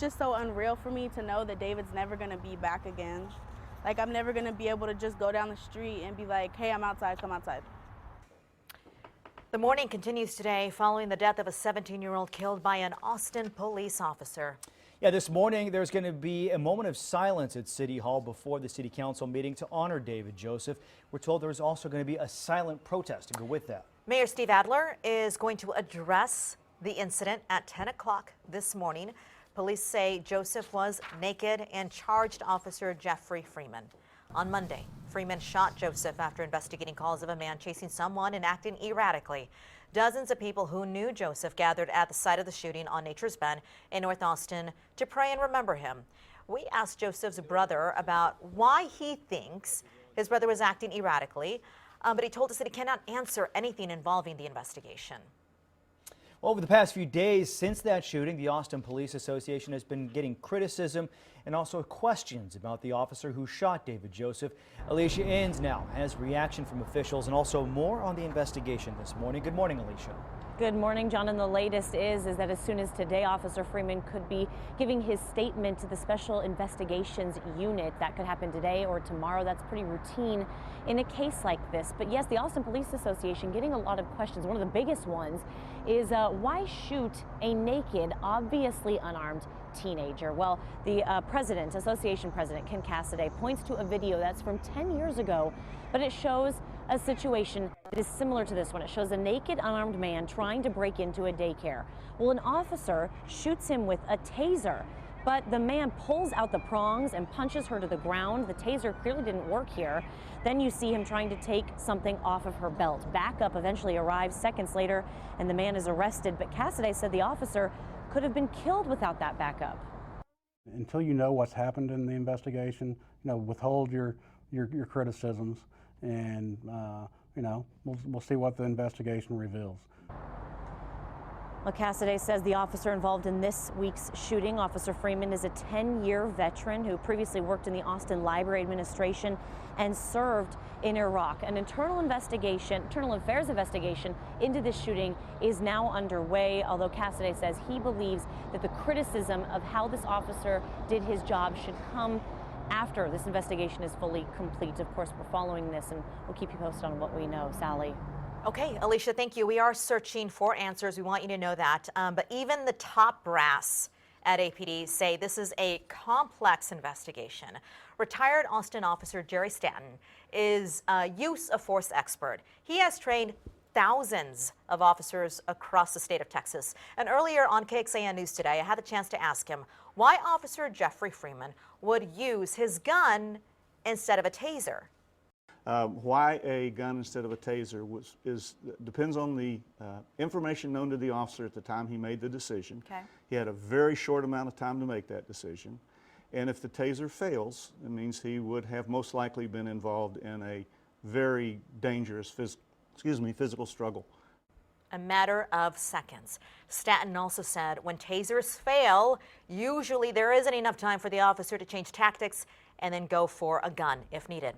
just so unreal for me to know that David's never going to be back again. Like, I'm never going to be able to just go down the street and be like, hey, I'm outside, come outside. The mourning continues today following the death of a 17-year-old killed by an Austin police officer. Yeah, this morning there's going to be a moment of silence at City Hall before the City Council meeting to honor David Joseph. We're told there's also going to be a silent protest to go with that. Mayor Steve Adler is going to address the incident at 10 o'clock this morning. Police say Joseph was naked and charged Officer Jeffrey Freeman. On Monday, Freeman shot Joseph after investigating calls of a man chasing someone and acting erratically. Dozens of people who knew Joseph gathered at the site of the shooting on Nature's Bend in North Austin to pray and remember him. We asked Joseph's brother about why he thinks his brother was acting erratically, but he told us that he cannot answer anything involving the investigation. Over the past few days since that shooting, the Austin Police Association has been getting criticism and also questions about the officer who shot David Joseph. Alicia Inns now has reaction from officials and also more on the investigation this morning. Good morning, Alicia. Good morning, John. And the latest is that as soon as today, Officer Freeman could be giving his statement to the Special Investigations Unit. That could happen today or tomorrow. That's pretty routine in a case like this. But yes, the Austin Police Association getting a lot of questions. One of the biggest ones is why shoot a naked, obviously unarmed teenager? Well, the association president, Ken Cassidy, points to a video that's from 10 years ago, but it shows a situation that is similar to this one. It shows a naked, unarmed man trying to break into a daycare. Well, an officer shoots him with a taser, but the man pulls out the prongs and punches her to the ground. The taser clearly didn't work here. Then you see him trying to take something off of her belt. Backup eventually arrives seconds later, and the man is arrested. But Cassidy said the officer could have been killed without that backup. Until you know what's happened in the investigation, withhold your criticisms, and we'll see what the investigation reveals. Well, Cassidy says the officer involved in this week's shooting, Officer Freeman, is a 10-year veteran who previously worked in the Austin Library Administration and served in Iraq. An internal affairs investigation into this shooting is now underway, although Cassidy says he believes that the criticism of how this officer did his job should come after this investigation is fully complete. Of course, we're following this, and we'll keep you posted on what we know. Sally. Okay, Alicia, thank you. We are searching for answers. We want you to know that. But even the top brass at APD say this is a complex investigation. Retired Austin officer Jerry Staton is a use of force expert. He has trained thousands of officers across the state of Texas. And earlier on KXAN News Today, I had the chance to ask him why Officer Jeffrey Freeman would use his gun instead of a taser. Why a gun instead of a taser depends on the information known to the officer at the time he made the decision. Okay. He had a very short amount of time to make that decision. And if the taser fails, it means he would have most likely been involved in a very dangerous physical struggle. A matter of seconds. Staton also said when tasers fail, usually there isn't enough time for the officer to change tactics and then go for a gun if needed.